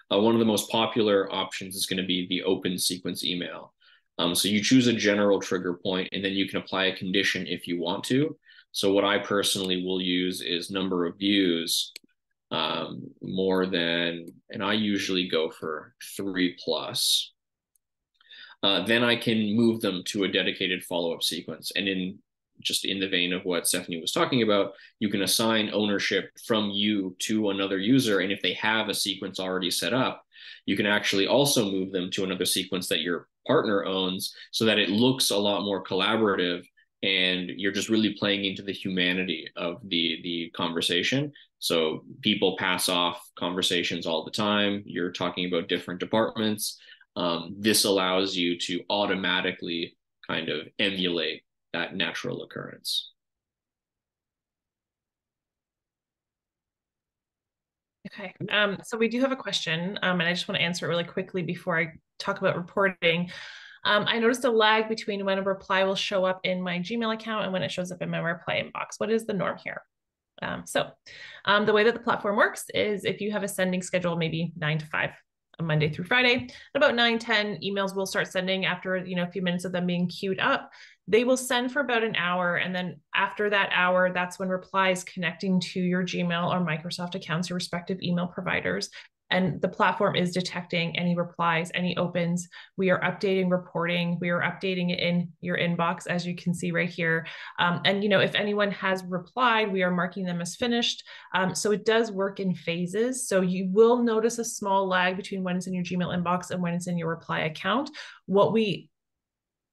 One of the most popular options is going to be the open sequence email. So you choose a general trigger point, and then you can apply a condition if you want to. So what I personally will use is number of views more than, and I usually go for 3+. Then I can move them to a dedicated follow-up sequence. And in the vein of what Stephanie was talking about, you can assign ownership from you to another user. And if they have a sequence already set up, you can actually also move them to another sequence that your partner owns so that it looks a lot more collaborative, and you're just really playing into the humanity of the conversation. So people pass off conversations all the time. You're talking about different departments. This allows you to automatically kind of emulate that natural occurrence. Okay, so we do have a question, and I just want to answer it really quickly before I talk about reporting. I noticed a lag between when a reply will show up in my Gmail account and when it shows up in my reply inbox. What is the norm here? The way that the platform works is if you have a sending schedule, maybe 9 to 5, Monday through Friday, at about 9-10 emails will start sending after a few minutes of them being queued up. They will send for about an hour, and then after that hour, that's when replies connecting to your Gmail or Microsoft accounts, your respective email providers, and the platform is detecting any replies, any opens. We are updating reporting. We are updating it in your inbox, as you can see right here. And if anyone has replied, we are marking them as finished. So it does work in phases. So you will notice a small lag between when it's in your Gmail inbox and when it's in your reply account. What we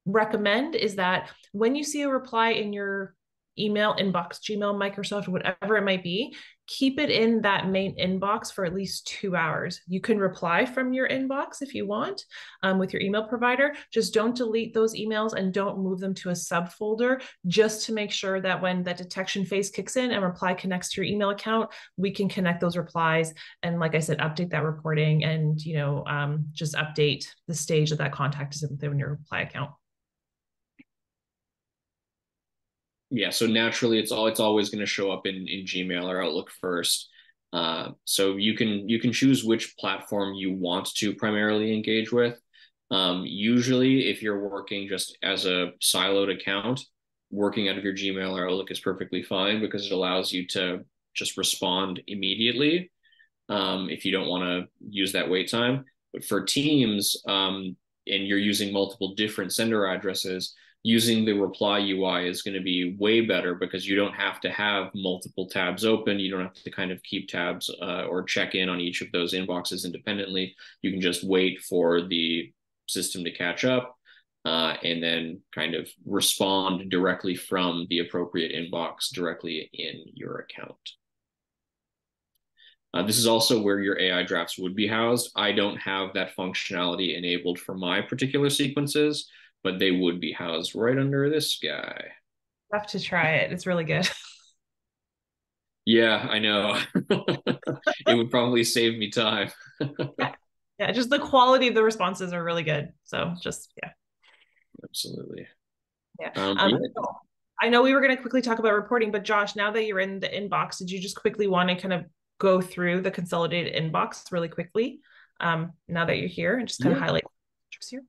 recommend is that when you see a reply in your email inbox, Gmail, Microsoft, whatever it might be, keep it in that main inbox for at least 2 hours. You can reply from your inbox if you want with your email provider. Just don't delete those emails and don't move them to a subfolder, just to make sure that when that detection phase kicks in and reply connects to your email account, we can connect those replies. And like I said, update that reporting and, just update the stage that contact is within your reply account. Yeah, so naturally it's always going to show up in Gmail or Outlook first. So you can choose which platform you want to primarily engage with. Usually, if you're working just as a siloed account, working out of your Gmail or Outlook is perfectly fine because it allows you to just respond immediately if you don't want to use that wait time. But for teams, and you're using multiple different sender addresses, using the reply UI is going to be way better because you don't have to have multiple tabs open. You don't have to kind of keep tabs or check in on each of those inboxes independently. You can just wait for the system to catch up and then kind of respond directly from the appropriate inbox directly in your account. This is also where your AI drafts would be housed. I don't have that functionality enabled for my particular sequences, but they would be housed right under this guy. I have to try it. It's really good. Yeah, I know. It would probably save me time. Yeah, just the quality of the responses are really good. So just, yeah. Absolutely. Yeah. Yeah. I know we were going to quickly talk about reporting, but Josh, now that you're in the inbox, did you just quickly want to kind of go through the consolidated inbox really quickly now that you're here and just kind of highlight here?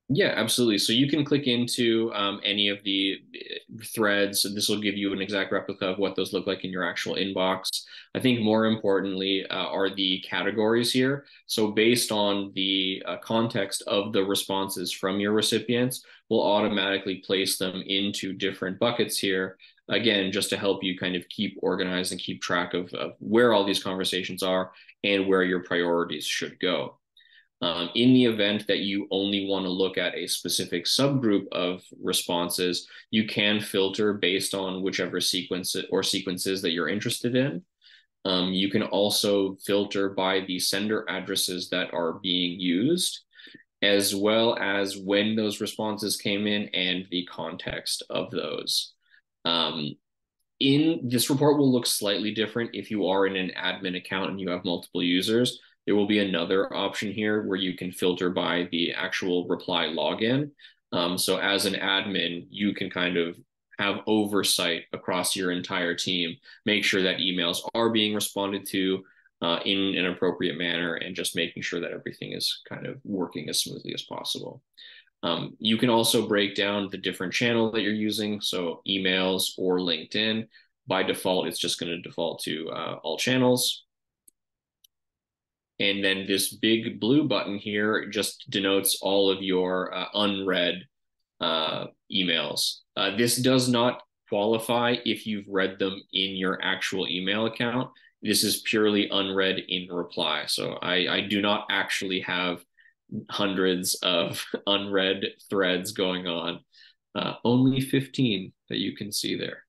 Yeah, absolutely. So you can click into any of the threads. This will give you an exact replica of what those look like in your actual inbox. I think more importantly are the categories here. So based on the context of the responses from your recipients, we'll automatically place them into different buckets here. Again, just to help you kind of keep organized and keep track of where all these conversations are and where your priorities should go. In the event that you only want to look at a specific subgroup of responses, you can filter based on whichever sequence or sequences that you're interested in. You can also filter by the sender addresses that are being used, as well as when those responses came in and the context of those. In this report will look slightly different if you are in an admin account and you have multiple users. There will be another option here where you can filter by the actual reply login. So as an admin, you can kind of have oversight across your entire team, make sure that emails are being responded to in an appropriate manner, and just making sure that everything is kind of working as smoothly as possible. You can also break down the different channel that you're using. So emails or LinkedIn, by default, it's just going to default to all channels. And then this big blue button here just denotes all of your unread emails. This does not qualify if you've read them in your actual email account. This is purely unread in reply. So I do not actually have hundreds of unread threads going on. Only 15 that you can see there.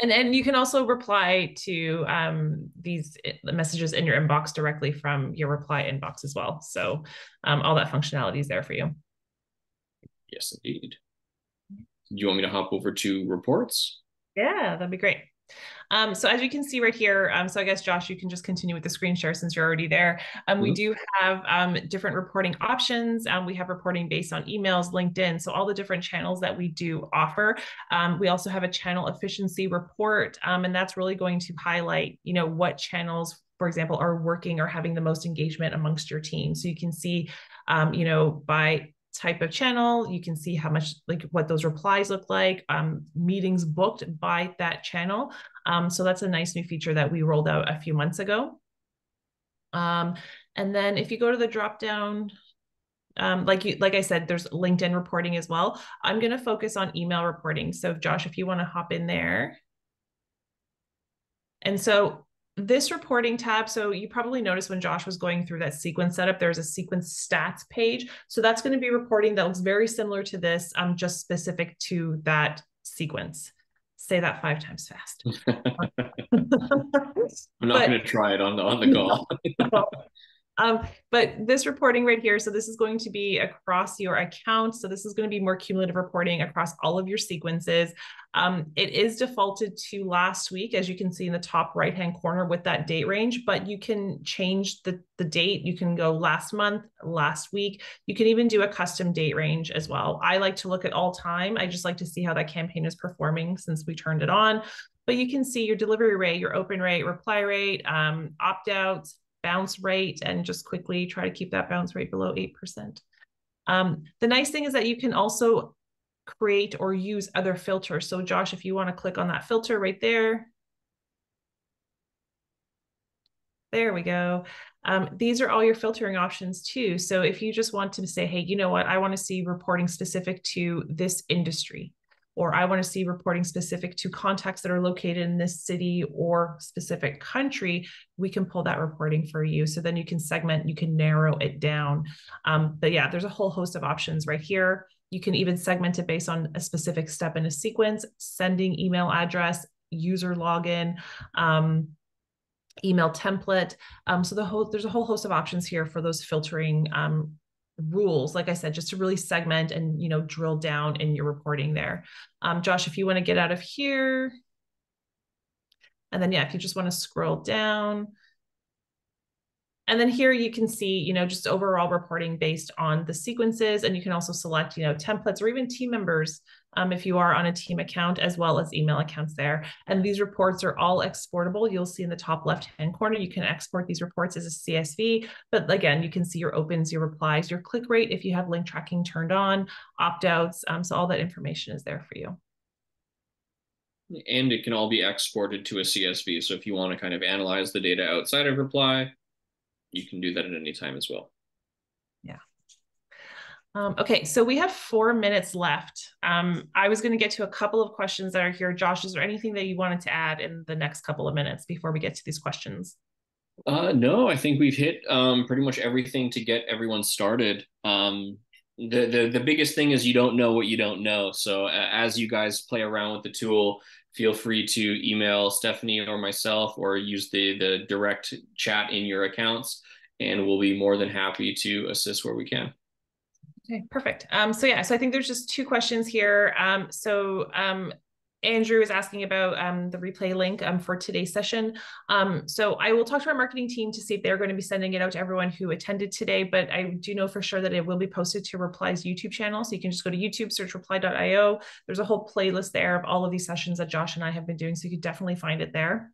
And you can also reply to these messages in your inbox directly from your reply inbox as well. So all that functionality is there for you. Yes, indeed. Do you want me to hop over to reports? Yeah, that'd be great. So as you can see right here, so I guess, Josh, you can just continue with the screen share since you're already there. We do have different reporting options. We have reporting based on emails, LinkedIn, so all the different channels that we do offer. We also have a channel efficiency report, and that's really going to highlight, what channels, for example, are working or having the most engagement amongst your team. So you can see, by type of channel, you can see how much, like what those replies look like, meetings booked by that channel. So that's a nice new feature that we rolled out a few months ago. And then if you go to the drop down, like I said, there's LinkedIn reporting as well. I'm going to focus on email reporting. So Josh, if you want to hop in there. And so this reporting tab, so you probably noticed when Josh was going through that sequence setup, there's a sequence stats page. So that's going to be reporting that looks very similar to this, just specific to that sequence. Say that 5 times fast. I'm not going to try it on the call. But this reporting right here, so this is going to be across your account. So this is going to be more cumulative reporting across all of your sequences. It is defaulted to last week, as you can see in the top right-hand corner with that date range, but you can change the date. You can go last month, last week. You can even do a custom date range as well. I like to look at all time. I just like to see how that campaign is performing since we turned it on. But you can see your delivery rate, your open rate, reply rate, opt-outs, bounce rate, and just quickly try to keep that bounce rate below 8%. The nice thing is that you can also create or use other filters. So Josh, if you want to click on that filter right there, there we go. These are all your filtering options too. So if you just want to say, hey, you know what, I want to see reporting specific to this industry, or I want to see reporting specific to contacts that are located in this city or specific country, we can pull that reporting for you. So then you can segment, you can narrow it down. But yeah, there's a whole host of options right here. You can even segment it based on a specific step in a sequence, sending email address, user login, email template. So there's a whole host of options here for those filtering rules, like I said, just to really segment and, drill down in your reporting there. Josh, if you want to get out of here, and then, yeah, if you just want to scroll down, and then here you can see, just overall reporting based on the sequences, and you can also select, templates or even team members if you are on a team account, as well as email accounts there. And these reports are all exportable. You'll see in the top left-hand corner, you can export these reports as a CSV, but again, you can see your opens, your replies, your click rate if you have link tracking turned on, opt-outs. So all that information is there for you. And it can all be exported to a CSV. So if you want to kind of analyze the data outside of reply, you can do that at any time as well. Yeah. Okay, so we have 4 minutes left. I was going to get to a couple of questions that are here. Josh, is there anything that you wanted to add in the next couple of minutes before we get to these questions? No, I think we've hit pretty much everything to get everyone started. The biggest thing is you don't know what you don't know. So as you guys play around with the tool, feel free to email Stephanie or myself, or use the direct chat in your accounts, and we'll be more than happy to assist where we can. Okay, perfect. So I think there's just 2 questions here. Andrew is asking about the replay link for today's session. So I will talk to our marketing team to see if they're going to be sending it out to everyone who attended today, but I do know for sure that it will be posted to Reply's YouTube channel. So you can just go to YouTube, search reply.io. There's a whole playlist there of all of these sessions that Josh and I have been doing, so you could definitely find it there.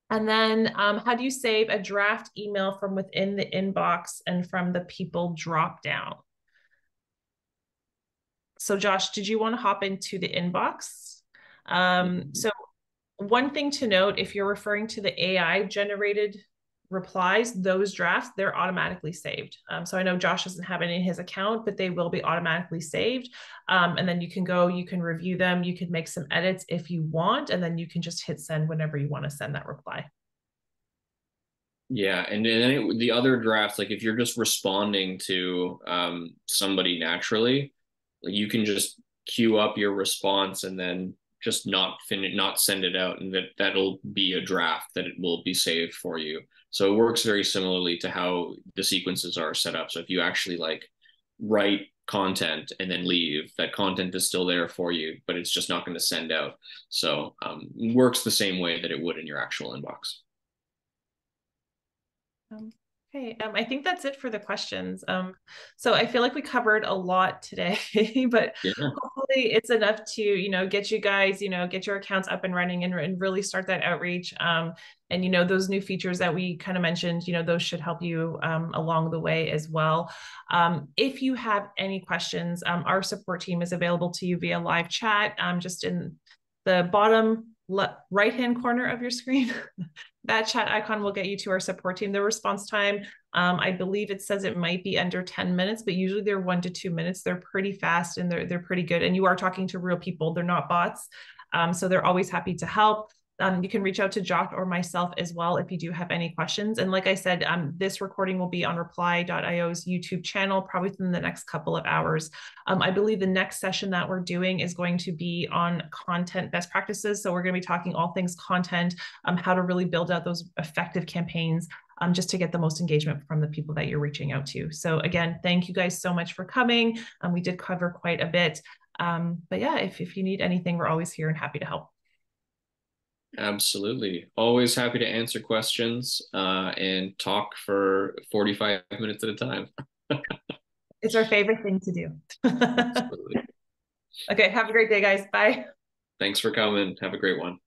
And then how do you save a draft email from within the inbox and from the people drop down? So Josh, did you want to hop into the inbox? So one thing to note, if you're referring to the AI generated replies, those drafts, they're automatically saved. So I know Josh doesn't have any in his account, but they will be automatically saved. And then you can review them, you can make some edits if you want, and then you can just hit send whenever you want to send that reply. Yeah, and then the other drafts, like if you're just responding to somebody naturally, you can just queue up your response and then just not send it out, and that'll be a draft that it will be saved for you. So it works very similarly to how the sequences are set up. So if you actually write content and then leave, that content is still there for you, but it's just not going to send out. So it works the same way that it would in your actual inbox. Okay, I think that's it for the questions. So I feel like we covered a lot today, but hopefully it's enough to, get you guys, get your accounts up and running and really start that outreach. And, those new features that we kind of mentioned, those should help you along the way as well. If you have any questions, our support team is available to you via live chat, just in the bottom right-hand corner of your screen. That chat icon will get you to our support team. The response time, I believe it says it might be under 10 minutes, but usually they're 1 to 2 minutes. They're pretty fast and they're pretty good. And you are talking to real people. They're not bots. So they're always happy to help. You can reach out to Josh or myself as well if you do have any questions. And like I said, this recording will be on reply.io's YouTube channel probably within the next couple of hours. I believe the next session that we're doing is going to be on content best practices. So we're going to be talking all things content, how to really build out those effective campaigns, just to get the most engagement from the people that you're reaching out to. So again, thank you guys so much for coming. We did cover quite a bit. But yeah, if you need anything, we're always here and happy to help. Absolutely. Always happy to answer questions and talk for 45 minutes at a time. It's our favorite thing to do. Absolutely. Okay, have a great day, guys. Bye. Thanks for coming. Have a great one.